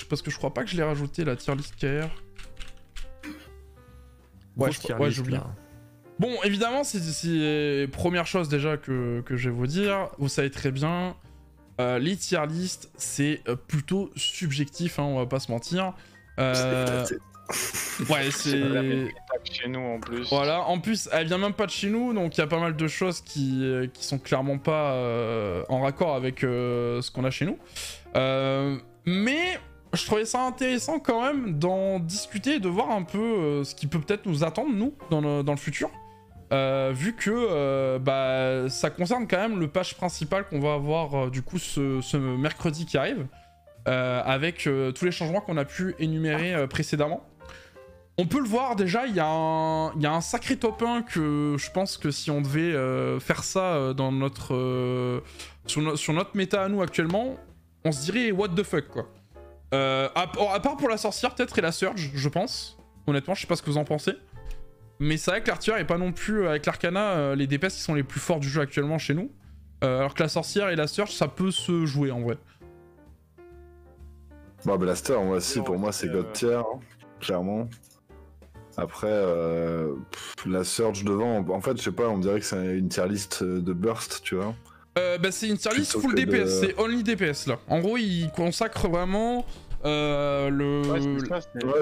Parce que je crois pas que je l'ai rajouté, la tier list KR. Ouais, j'ai oublié. Bon, évidemment, c'est première chose déjà que je vais vous dire. Vous savez très bien, les tier list, c'est plutôt subjectif, hein, on va pas se mentir. Ouais, c'est... chez nous en plus. Voilà, en plus, elle vient même pas de chez nous, donc il y a pas mal de choses qui sont clairement pas en raccord avec ce qu'on a chez nous. Mais je trouvais ça intéressant quand même d'en discuter et de voir un peu ce qui peut peut-être nous attendre, nous, dans le futur. Vu que ça concerne quand même le patch principal qu'on va avoir du coup ce mercredi qui arrive. Avec tous les changements qu'on a pu énumérer précédemment. On peut le voir déjà, il y a un sacré top 1 que je pense que si on devait faire ça dans notre, sur notre méta à nous actuellement, on se dirait what the fuck quoi. À part pour la sorcière peut-être et la surge, je pense. Honnêtement, je sais pas ce que vous en pensez. Mais c'est vrai que l'artillerie est pas non plus, avec l'arcana, les DPS qui sont les plus forts du jeu actuellement chez nous. Alors que la sorcière et la surge, ça peut se jouer en vrai. Bon, Blaster, moi aussi, pour moi, c'est God tier, hein, clairement. Après, la Surge devant, en fait, je sais pas, on dirait que c'est une tier list de burst, tu vois. C'est une tier list full DPS, c'est only DPS là. En gros, il consacre vraiment Ouais,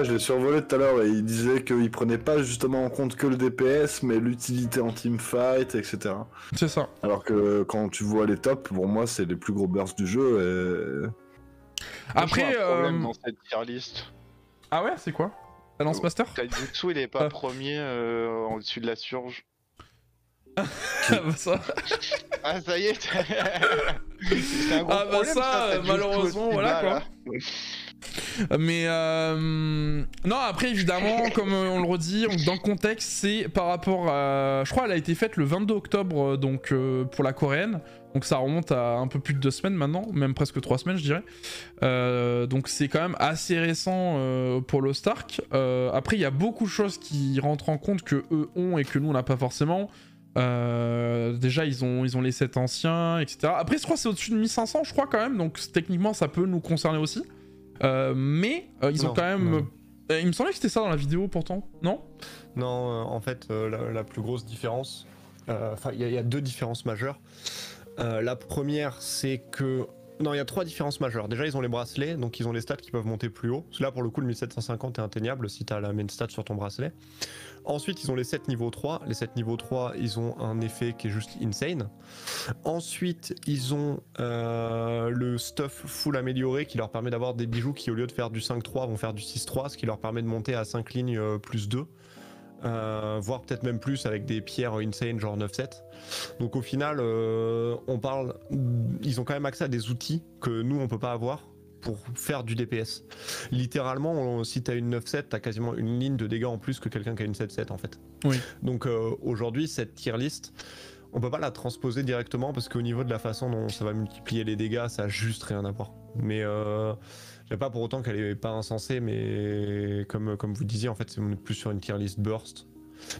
je l'ai survolé tout à l'heure et il disait qu'il prenait pas justement en compte que le DPS, mais l'utilité en teamfight, etc. C'est ça. Alors que quand tu vois les tops, pour moi, c'est les plus gros bursts du jeu et... Après, problème dans cette tier list. Ah ouais, c'est quoi? La lance master? Taijutsu, il est pas premier au-dessus de la surge. Ça... Ah, ça y est. C'est un gros problème, ça, malheureusement, voilà quoi. Mais non, après évidemment, comme on le redit, dans le contexte, c'est par rapport à... Je crois qu'elle a été faite le 22 octobre donc pour la coréenne. Donc ça remonte à un peu plus de 2 semaines maintenant, même presque 3 semaines je dirais. Donc c'est quand même assez récent pour le Stark. Après il y a beaucoup de choses qui rentrent en compte que eux ont et que nous on n'a pas forcément. Déjà ils ont les 7 anciens, etc. Après je crois que c'est au-dessus de 1500 je crois quand même, donc techniquement ça peut nous concerner aussi. Mais ils ont quand même... il me semblait que c'était ça dans la vidéo pourtant, non? Non, en fait la plus grosse différence, enfin il y a 2 différences majeures. La première c'est que... Non, il y a 3 différences majeures. Déjà ils ont les bracelets, donc ils ont les stats qui peuvent monter plus haut. Là pour le coup le 1750 est atteignable si tu as la main stat sur ton bracelet. Ensuite, ils ont les 7 niveau 3. Les 7 niveau 3, ils ont un effet qui est juste insane. Ensuite, ils ont le stuff full amélioré qui leur permet d'avoir des bijoux qui, au lieu de faire du 5-3, vont faire du 6-3, ce qui leur permet de monter à 5 lignes plus 2. Voire peut-être même plus avec des pierres insane, genre 9-7. Donc au final, on parle... Ils ont quand même accès à des outils que nous, on peut pas avoir pour faire du DPS. Littéralement, si t'as une 9-7, t'as quasiment une ligne de dégâts en plus que quelqu'un qui a une 7-7 en fait. Oui. Donc aujourd'hui, cette tier list, on peut pas la transposer directement parce qu'au niveau de la façon dont ça va multiplier les dégâts, ça a juste rien à voir. Mais j'ai pas pour autant qu'elle est pas insensée, mais comme vous disiez, en fait, c'est plus sur une tier list burst.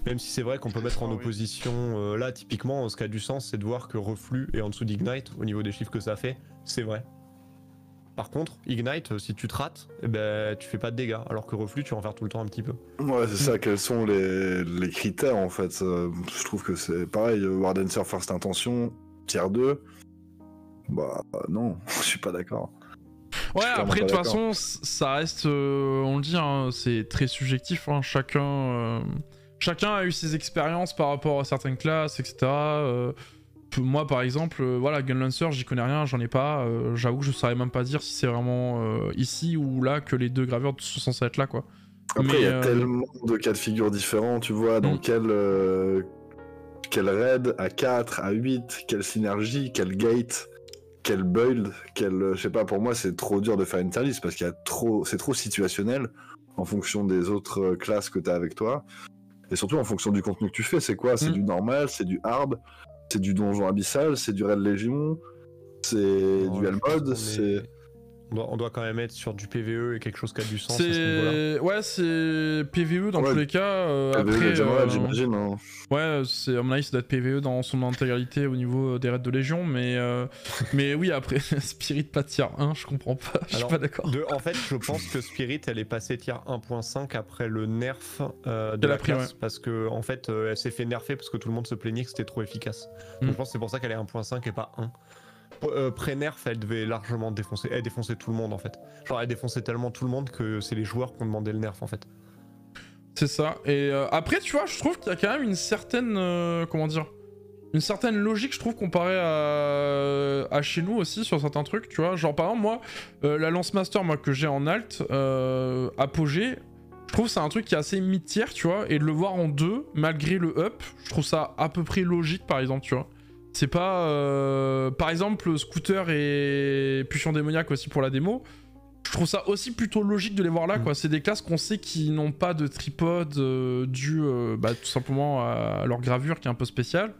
Même si c'est vrai qu'on peut mettre en opposition, là typiquement, ce qui a du sens, c'est de voir que Reflux est en dessous d'Ignite, au niveau des chiffres que ça fait, c'est vrai. Par contre, Ignite, si tu te rates, eh ben, tu fais pas de dégâts, alors que Reflux, tu vas en faire tout le temps un petit peu. Ouais, c'est ça, quels sont les critères en fait. Je trouve que c'est pareil, Wardenser First Intention, tier 2. Bah non, je suis pas d'accord. Ouais, après de toute façon, ça reste, on le dit, hein, c'est très subjectif, hein, chacun a eu ses expériences par rapport à certaines classes, etc. Moi par exemple, voilà, Gunlancer, j'y connais rien, j'en ai pas, j'avoue que je saurais même pas dire si c'est vraiment ici ou là que les 2 gravures sont censées être là quoi. Après il y a tellement de cas de figure différents, tu vois, dans quel raid, à 4, à 8, quelle synergie, quel gate, quel build, je sais pas, pour moi c'est trop dur de faire une tier list parce qu'il y a c'est trop situationnel en fonction des autres classes que t'as avec toi. Et surtout en fonction du contenu que tu fais, c'est quoi? C'est du normal, c'est du hard, c'est du donjon abyssal, c'est du raid légion, c'est du mode, c'est... On doit quand même être sur du PVE et quelque chose qui a du sens à ce niveau-là. Ouais, c'est PVE dans Ouais, tous les cas. PVE, Après, général, j'imagine. Hein. ouais, c'est à mon avis, ça doit être PVE dans son intégralité au niveau des raids de Légion, mais oui, après, Spirit pas tier 1, je comprends pas, je suis Alors, pas d'accord. En fait, je pense que Spirit, elle est passée tier 1.5 après le nerf de Elle a la pris, classe, parce que en fait, elle s'est fait nerfer parce que tout le monde se plaignait que c'était trop efficace. Donc je pense que c'est pour ça qu'elle est 1.5 et pas 1. Pré-nerf, elle devait largement défoncer. Elle défonçait tout le monde en fait. Genre, elle défonçait tellement tout le monde que c'est les joueurs qui ont demandé le nerf en fait. C'est ça. Et après, tu vois, je trouve qu'il y a quand même une certaine. Comment dire, une certaine logique, je trouve, comparée à chez nous aussi sur certains trucs, tu vois. Genre, par exemple, moi, la Lance Master, moi, que j'ai en alt, Apogée, je trouve que c'est un truc qui est assez mid-tier, tu vois. Et de le voir en 2, malgré le up, je trouve ça à peu près logique, par exemple, tu vois. C'est pas... par exemple, Scooter et Pulsion Démoniaque aussi pour la démo. Je trouve ça aussi plutôt logique de les voir là, quoi. C'est des classes qu'on sait qui n'ont pas de tripod dû tout simplement à leur gravure qui est un peu spéciale.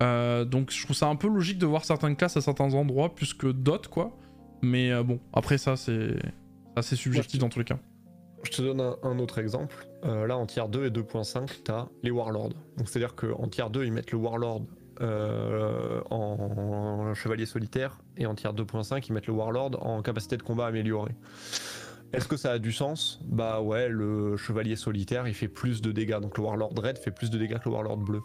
Donc je trouve ça un peu logique de voir certaines classes à certains endroits plus que d'autres, quoi. Mais bon, après ça, c'est assez subjectif dans tous les cas. Je te donne un autre exemple. Là, en tier 2 et 2.5, t'as les Warlords. Donc c'est-à-dire qu'en tier 2, ils mettent le Warlord en chevalier solitaire, et en tier 2.5 ils mettent le Warlord en capacité de combat améliorée. Est-ce que ça a du sens? Bah ouais, le chevalier solitaire il fait plus de dégâts, donc le Warlord Red fait plus de dégâts que le Warlord bleu.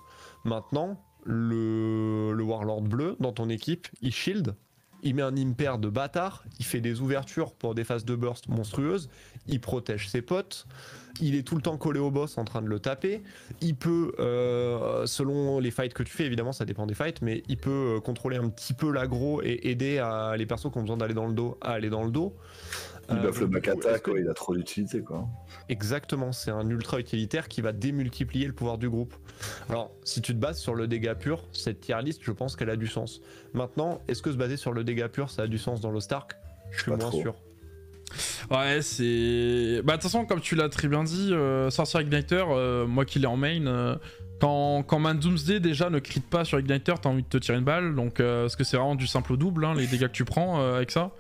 Maintenant, le Warlord bleu dans ton équipe, il shield, il met un impair de bâtard, il fait des ouvertures pour des phases de burst monstrueuses, il protège ses potes, il est tout le temps collé au boss en train de le taper, il peut, selon les fights que tu fais, évidemment ça dépend des fights, mais il peut contrôler un petit peu l'aggro et aider les persos qui ont besoin d'aller dans le dos à aller dans le dos. Il buff le back attack, quoi, il a trop d'utilité, quoi. Exactement, c'est un ultra utilitaire qui va démultiplier le pouvoir du groupe. Alors, si tu te bases sur le dégât pur, cette tier list, je pense qu'elle a du sens. Maintenant, est-ce que se baser sur le dégât pur, ça a du sens dans l'Ostark? Je suis moins sûr. Ouais, c'est... Bah de toute façon, comme tu l'as très bien dit, Sorcerer Igniter, moi qui l'ai en main, quand Man Doomsday déjà ne crit pas sur Igniter, t'as envie de te tirer une balle, donc parce que c'est vraiment du simple au double, hein, les dégâts que tu prends avec ça.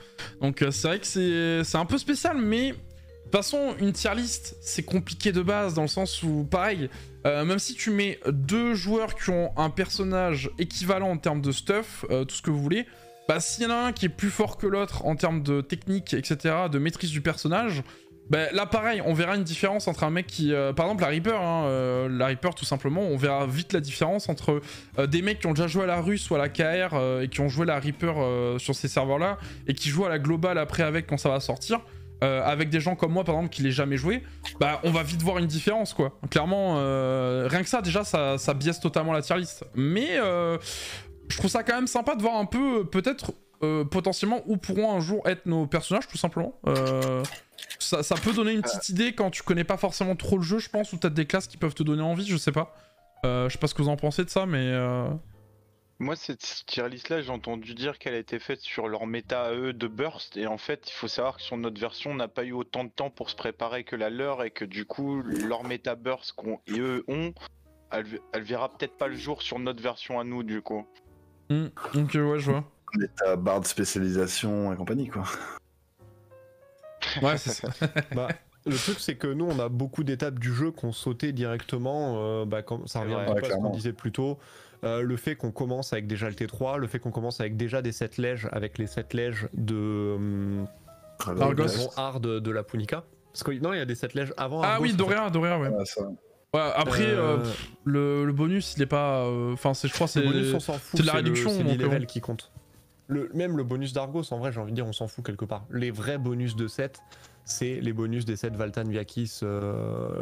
Donc c'est vrai que c'est un peu spécial, mais... De toute façon, une tier list, c'est compliqué de base, dans le sens où, pareil, même si tu mets 2 joueurs qui ont un personnage équivalent en termes de stuff, tout ce que vous voulez, bah s'il y en a un qui est plus fort que l'autre en termes de technique, etc., de maîtrise du personnage, bah là pareil, on verra une différence entre un mec qui... par exemple la Reaper, hein, la Reaper tout simplement, on verra vite la différence entre des mecs qui ont déjà joué à la Russe ou à la KR et qui ont joué la Reaper sur ces serveurs-là, et qui jouent à la globale après avec quand ça va sortir. Avec des gens comme moi par exemple qui l'ai jamais joué, bah on va vite voir une différence, quoi. Clairement, rien que ça déjà ça biaise totalement la tier list. Mais je trouve ça quand même sympa de voir un peu peut-être potentiellement où pourront un jour être nos personnages, tout simplement. Ça peut donner une petite idée quand tu connais pas forcément trop le jeu, je pense, ou peut-être des classes qui peuvent te donner envie, je sais pas. Je sais pas ce que vous en pensez de ça, mais... Moi, cette tier list là, j'ai entendu dire qu'elle a été faite sur leur méta à eux de burst, et en fait, il faut savoir que sur notre version, on n'a pas eu autant de temps pour se préparer que la leur, et que du coup, leur méta burst qu'eux ont, elle verra peut-être pas le jour sur notre version à nous, du coup. Donc ouais, je vois. Méta, barre de spécialisation et compagnie, quoi. Ouais, c'est ça. Bah, le truc, c'est que nous, on a beaucoup d'étapes du jeu qu'on sautait directement. Comme ça revient un peu à ce qu'on disait plus tôt. Le fait qu'on commence avec déjà le T3, le fait qu'on commence avec déjà des 7 lèges, avec les 7 lèges de Hard de la Punica. Parce que non, il y a des 7 lèges avant. Ah Argos, oui, Dorea, ouais. Ouais, ça. Ouais, après, le bonus, il est pas... Enfin, je crois c'est... Le bonus, on s'en fout, c'est de la réduction. C'est les levels qui comptent. Même le bonus d'Argos, en vrai, j'ai envie de dire, on s'en fout quelque part. Les vrais bonus de 7, c'est les bonus des 7 Valtan Viakis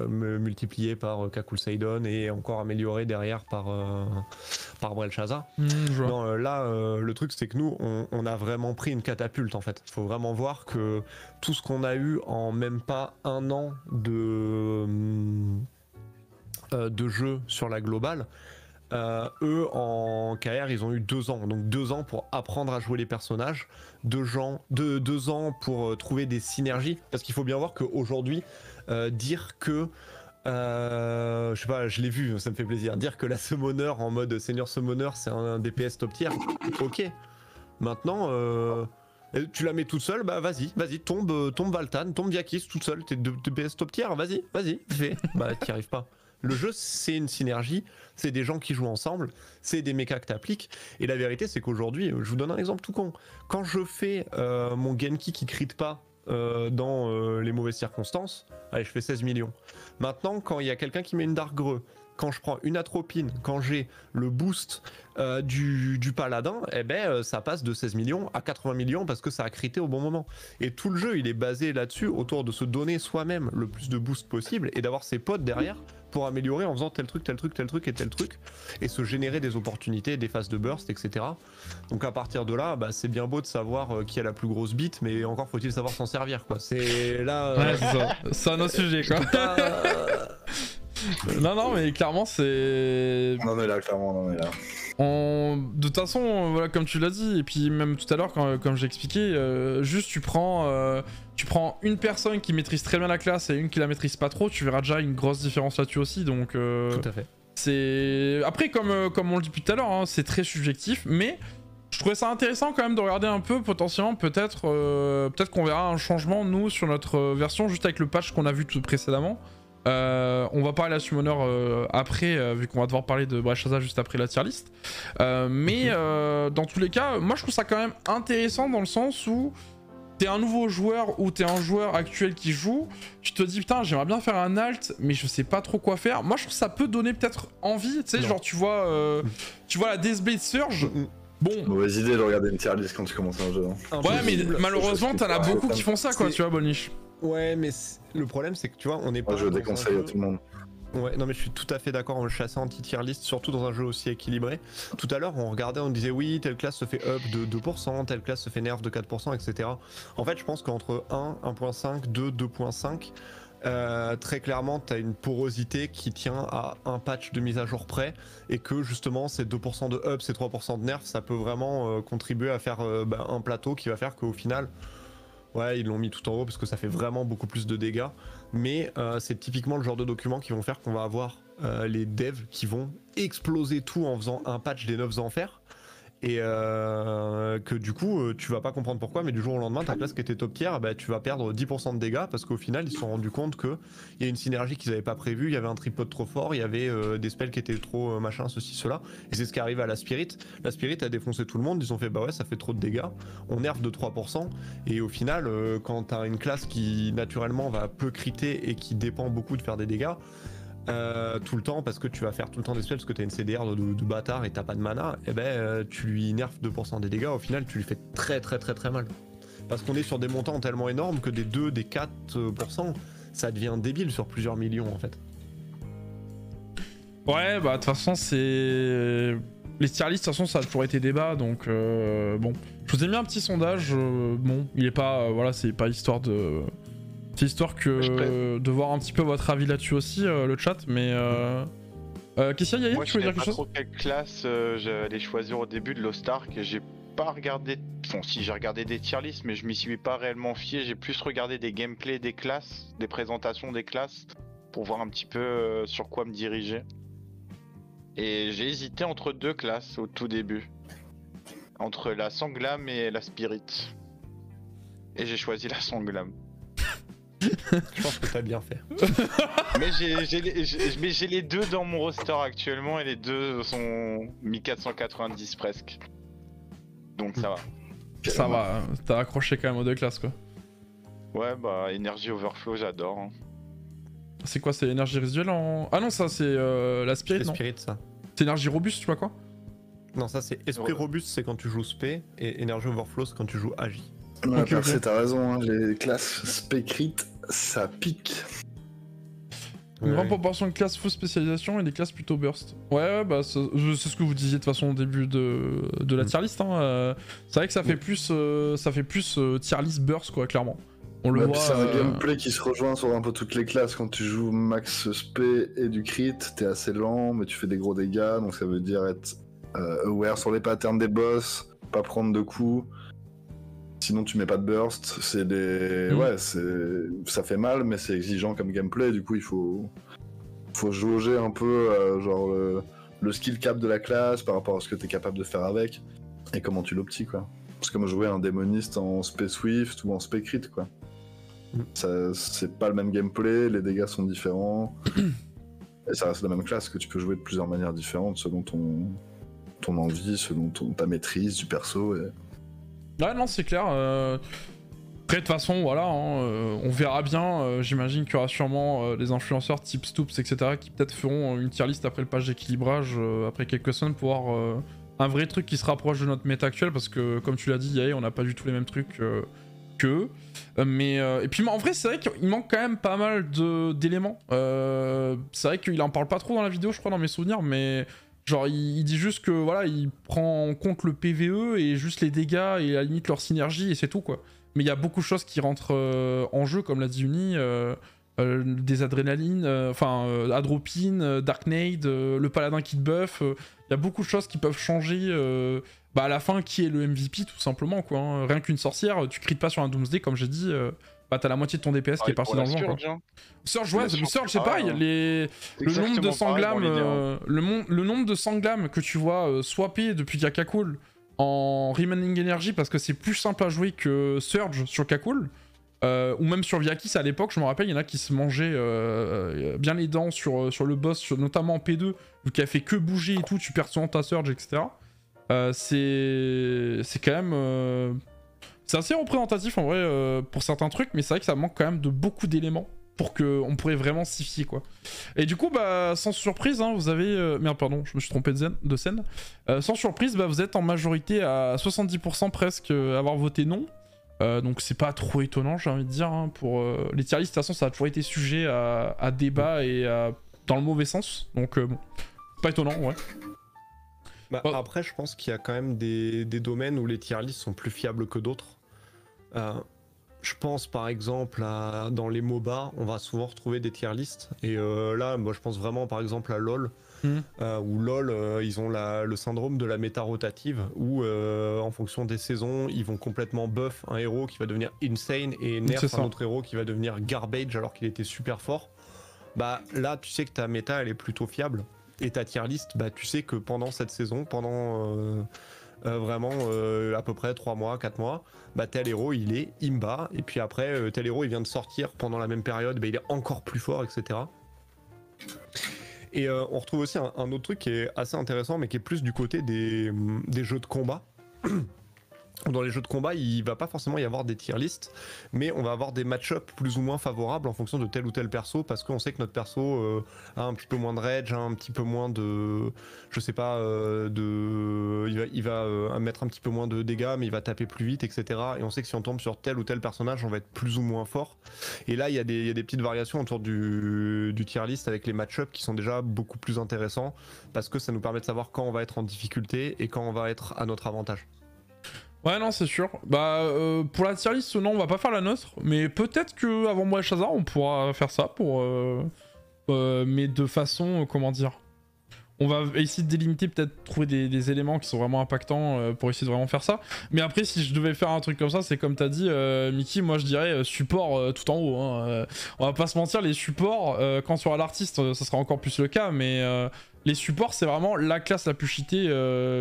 multipliés par Kakul Seidon et encore améliorés derrière par Belshazzar. Non, là, le truc, c'est que nous, on a vraiment pris une catapulte, en fait. Il faut vraiment voir que tout ce qu'on a eu en même pas 1 an de jeu sur la globale, eux en KR ils ont eu 2 ans, donc 2 ans pour apprendre à jouer les personnages, 2 ans pour trouver des synergies, parce qu'il faut bien voir qu'aujourd'hui dire que je sais pas, je l'ai vu, ça me fait plaisir, dire que la summoner en mode senior summoner c'est un DPS top tier, ok, maintenant Tu la mets toute seule, bah vas-y, tombe Valtan, tombe Viakis toute seule, t'es de BS top tier, vas-y, fais. Bah t'y arrives pas. Le jeu, c'est une synergie, c'est des gens qui jouent ensemble, c'est des mechas que t'appliques, et la vérité, c'est qu'aujourd'hui, je vous donne un exemple tout con. Quand je fais mon Genki qui crit pas dans les mauvaises circonstances, allez, je fais 16 millions. Maintenant, quand il y a quelqu'un qui met une Dark Greu, quand je prends une atropine, quand j'ai le boost du paladin, eh ben ça passe de 16 millions à 80 millions parce que ça a crité au bon moment. Et tout le jeu, il est basé là-dessus, autour de se donner soi-même le plus de boost possible et d'avoir ses potes derrière pour améliorer en faisant tel truc, et se générer des opportunités, des phases de burst, etc. Donc à partir de là, bah, c'est bien beau de savoir qui a la plus grosse bite, mais encore faut-il savoir s'en servir, quoi. C'est là... Ouais, c'est ça. C'est un autre sujet, quoi. Non, mais clairement, c'est... On en est là, clairement, on en est là. De toute façon, voilà, comme tu l'as dit, et puis même tout à l'heure, comme j'ai expliqué, juste tu prends une personne qui maîtrise très bien la classe et une qui la maîtrise pas trop, tu verras déjà une grosse différence là-dessus aussi, donc... Tout à fait. C'est... Après, comme on le dit depuis tout à l'heure, hein, c'est très subjectif, mais je trouvais ça intéressant quand même de regarder un peu, potentiellement, peut-être qu'on verra un changement, nous, sur notre version, juste avec le patch qu'on a vu tout précédemment. On va parler à Summoner après, vu qu'on va devoir parler de Breshaza juste après la tier list. Mais dans tous les cas, moi je trouve ça quand même intéressant dans le sens où t'es un nouveau joueur ou t'es un joueur actuel qui joue, tu te dis putain j'aimerais bien faire un alt mais je sais pas trop quoi faire. Moi je trouve que ça peut donner peut-être envie, tu sais, genre tu vois la Deathblade Surge. Bon. Mauvaise idée de regarder une tier list quand tu commences un jeu. Hein. Ouais, mais malheureusement t'en as beaucoup qui font ça, quoi, tu vois, Boniche. Ouais, mais le problème c'est que tu vois, on est pas. Moi, je déconseille à tout le monde. Ouais, non mais je suis tout à fait d'accord, on chasse anti-tier list, surtout dans un jeu aussi équilibré. Tout à l'heure, on regardait, on disait oui, telle classe se fait up de 2%, telle classe se fait nerf de 4%, etc. En fait, je pense qu'entre 1, 1.5, 2, 2.5, très clairement, tu as une porosité qui tient à un patch de mise à jour près, et que justement, ces 2% de up, ces 3% de nerf, ça peut vraiment contribuer à faire un plateau qui va faire qu'au final... Ouais, ils l'ont mis tout en haut parce que ça fait vraiment beaucoup plus de dégâts. Mais c'est typiquement le genre de documents qui vont faire qu'on va avoir les devs qui vont exploser tout en faisant un patch des 9 enfers. Et que du coup, tu vas pas comprendre pourquoi, mais du jour au lendemain, ta classe qui était top tier, bah, tu vas perdre 10% de dégâts parce qu'au final, ils se sont rendus compte qu'il y a une synergie qu'ils avaient pas prévue, il y avait un tripod trop fort, il y avait des spells qui étaient trop machin, ceci, cela. Et c'est ce qui arrive à la Spirit. La Spirit a défoncé tout le monde, ils ont fait bah ouais, ça fait trop de dégâts, on nerf de 3%. Et au final, quand t'as une classe qui naturellement va peu criter et qui dépend beaucoup de faire des dégâts, tout le temps parce que tu vas faire tout le temps des spells parce que t'as une CDR de bâtard et t'as pas de mana, et tu lui nerfs 2% des dégâts, au final tu lui fais très mal. Parce qu'on est sur des montants tellement énormes que des 2, des 4%, ça devient débile sur plusieurs millions en fait. Ouais, bah de toute façon c'est... Les tier list, de toute façon ça a toujours été débat, donc bon. Je vous ai mis un petit sondage, bon, il est pas... voilà, c'est pas histoire de... C'est histoire que de voir un petit peu votre avis là-dessus aussi, le chat, mais... Qu'est-ce qu'il y a, Yael, tu voulais dire quelque chose? Moi, je sais pas trop quelle classe j'allais choisir au début de Lost Ark, et j'ai pas regardé... Bon, si, j'ai regardé des tier lists, mais je m'y suis pas réellement fié, j'ai plus regardé des gameplays des classes, des présentations des classes, pour voir un petit peu sur quoi me diriger. Et j'ai hésité entre deux classes au tout début. Entre la Sanglam et la Spirit. Et j'ai choisi la Sanglam. Je pense que t'as bien fait. Mais j'ai les deux dans mon roster actuellement et les deux sont 1490 presque. Donc ça va. Ça va, t'as accroché quand même aux deux classes, quoi. Ouais, bah Energy Overflow, j'adore. Hein. C'est quoi, c'est énergie résiduelle en... Ah non, ça c'est la Spirit, non? Spirit, ça. C'est énergie robuste, tu vois quoi? Non, ça c'est Esprit Robuste, c'est quand tu joues Spé, et Energy Overflow, c'est quand tu joues Agi. Ouais, Okay, okay. T'as raison, hein, les classes spé-crit, ça pique. Une grande proportion de classes full spécialisation et des classes plutôt burst. Ouais, bah c'est ce que vous disiez de toute façon au début de la tier list. Hein. C'est vrai que ça fait plus, tier list burst, quoi, clairement. On le voit. C'est un gameplay qui se rejoint sur un peu toutes les classes. Quand tu joues max spé et du crit, t'es assez lent, mais tu fais des gros dégâts, donc ça veut dire être aware sur les patterns des boss, pas prendre de coups. Sinon tu mets pas de burst, c'est des... Ouais, ça fait mal, mais c'est exigeant comme gameplay, du coup il faut jauger un peu le skill cap de la classe par rapport à ce que t'es capable de faire avec, et comment tu l'optis, quoi. C'est comme jouer un démoniste en Space Swift ou en Spec Crit, quoi. C'est pas le même gameplay, les dégâts sont différents. Et ça reste la même classe que tu peux jouer de plusieurs manières différentes selon ton envie, selon ta maîtrise du perso. Et... Ouais, non, c'est clair. Après, de toute façon, voilà, hein, on verra bien. J'imagine qu'il y aura sûrement des influenceurs type Stoops, etc., qui peut-être feront une tier list après le patch d'équilibrage, après quelques semaines, pour avoir un vrai truc qui se rapproche de notre méta actuelle, parce que, comme tu l'as dit, Yae, on n'a pas du tout les mêmes trucs qu'eux. Et puis, en vrai, c'est vrai qu'il manque quand même pas mal d'éléments. C'est vrai qu'il en parle pas trop dans la vidéo, je crois, dans mes souvenirs, mais... Genre, il dit juste que, voilà, il prend en compte le PVE et juste les dégâts et à la limite leur synergie, et c'est tout, quoi. Mais il y a beaucoup de choses qui rentrent en jeu, comme l'a dit Uni, des adrénalines, Adropine, Darknade, le paladin qui te buff, il y a beaucoup de choses qui peuvent changer à la fin qui est le MVP tout simplement, quoi. Hein. Rien qu'une sorcière, tu crites pas sur un Doomsday, comme j'ai dit, t'as la moitié de ton DPS qui est parti dans le vent, quoi. Surge, ouais, Surge c'est pareil, le nombre de sanglames, le nombre de sanglames que tu vois swapper depuis qu'il y a Kakul en Remaining Energy, parce que c'est plus simple à jouer que Surge sur Kakul, ou même sur Vyakis à l'époque, je me rappelle, il y en a qui se mangeaient bien les dents sur le boss, notamment en P2, vu qu'il a fait que bouger et tout, tu perds souvent ta Surge, etc. C'est quand même... c'est assez représentatif en vrai pour certains trucs, mais c'est vrai que ça manque quand même de beaucoup d'éléments pour qu'on pourrait vraiment s'y fier, quoi. Et du coup, sans surprise, hein, vous avez... Merde, pardon, je me suis trompé de scène. Sans surprise, vous êtes en majorité à 70% presque à avoir voté non. Donc c'est pas trop étonnant, j'ai envie de dire. Hein, pour les tier lists, de toute façon, ça a toujours été sujet à débat et dans le mauvais sens. Donc bon, pas étonnant, ouais. Après, je pense qu'il y a quand même des domaines où les tier lists sont plus fiables que d'autres. Je pense par exemple dans les MOBA, on va souvent retrouver des tier lists. Et là, moi je pense vraiment par exemple à LoL. Où LoL, ils ont le syndrome de la méta rotative, où en fonction des saisons, ils vont complètement buff un héros qui va devenir insane et nerf un autre héros qui va devenir garbage alors qu'il était super fort. Là, tu sais que ta méta, elle est plutôt fiable. Et ta tier list, tu sais que pendant cette saison, pendant vraiment à peu près 3 mois, 4 mois, tel héros il est imba, et puis après tel héros il vient de sortir pendant la même période, il est encore plus fort, etc. Et on retrouve aussi un autre truc qui est assez intéressant, mais qui est plus du côté des jeux de combat. Dans les jeux de combat, il va pas forcément y avoir des tier lists, mais on va avoir des match-ups plus ou moins favorables en fonction de tel ou tel perso, parce qu'on sait que notre perso a un petit peu moins de rage, un petit peu moins de... Je sais pas, il va mettre un petit peu moins de dégâts, mais il va taper plus vite, etc. Et on sait que si on tombe sur tel ou tel personnage, on va être plus ou moins fort. Et là, il y a des petites variations autour du tier list avec les match-ups qui sont déjà beaucoup plus intéressants, parce que ça nous permet de savoir quand on va être en difficulté et quand on va être à notre avantage. Ouais, non, c'est sûr. Pour la tier list, non, on va pas faire la nôtre, mais peut-être que avant moi et Shazar, on pourra faire ça mais de façon, comment dire, on va essayer de délimiter, peut-être trouver des éléments qui sont vraiment impactants pour essayer de vraiment faire ça. Mais après, si je devais faire un truc comme ça, c'est comme t'as dit, Mickey, moi je dirais support tout en haut. Hein. On va pas se mentir, les supports, quand tu auras l'artiste, ça sera encore plus le cas, mais les supports, c'est vraiment la classe la plus cheatée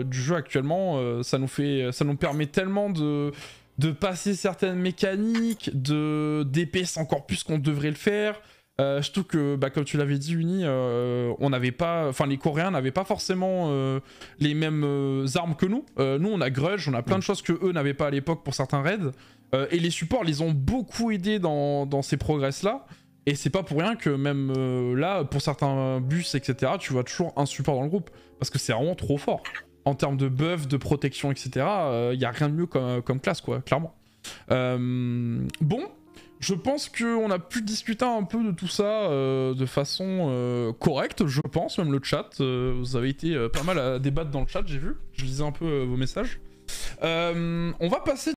du jeu actuellement. Ça nous permet tellement de passer certaines mécaniques, d'épaisse encore plus qu'on devrait le faire. Je trouve que, comme tu l'avais dit, Uni, on n'avait pas, les Coréens n'avaient pas forcément les mêmes armes que nous. Nous, on a Grudge, on a plein de choses que eux n'avaient pas à l'époque pour certains raids. Et les supports, les ont beaucoup aidés dans ces progrès-là. Et c'est pas pour rien que même là, pour certains bus, etc., tu vois toujours un support dans le groupe. Parce que c'est vraiment trop fort. En termes de buff, de protection, etc., y a rien de mieux comme classe, quoi, clairement. Bon. Je pense qu'on a pu discuter un peu de tout ça de façon correcte, je pense, même le chat. Vous avez été pas mal à débattre dans le chat, j'ai vu. Je lisais un peu vos messages. On va passer